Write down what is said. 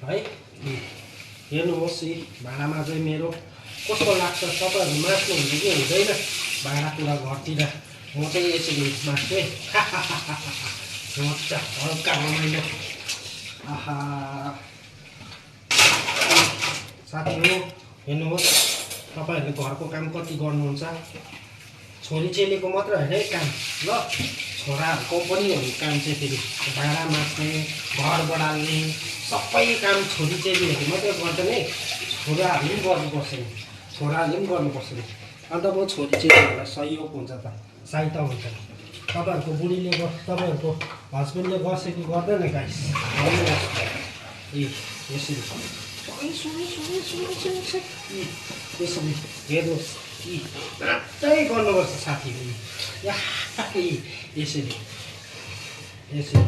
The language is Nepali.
है। हेर्नुहोस् यी भाँडामा चाहिँ मेरो कस्तो लाग्छ। तपाईँहरू मास्नुहुन्छ कि हुँदैन भाँडाकुँडा घरतिर? म चाहिँ यसरी मास्छु है। मजा हल्का रमाइलो। आहा साथीहरू हेर्नुहोस्, तपाईँहरूले घरको काम कति गर्नुहुन्छ? छोरी चेलीको मात्र होइन है काम, ल छोराहरूको पनि हो काम चाहिँ। फेरि भाँडा मास्ने, घर बढाल्ने सबै काम छोरी चेलीहरूले मात्रै गर्दैन है, छोराहरूले पनि गर्नुपर्छ नि। छोराहरूले पनि गर्नुपर्छ नि। अन्त म छोरी चेलीहरूलाई सहयोग हुन्छ त, सहायता हुन्छ। तपाईँहरूको बुढीले तपाईँहरूको हस्बेन्डले गर्छ कि गर्दैन गाइस? ए यसरी यसरी हेर्नुहोस्, मात्रै गर्नुपर्छ साथीहरू। यसरी यसरी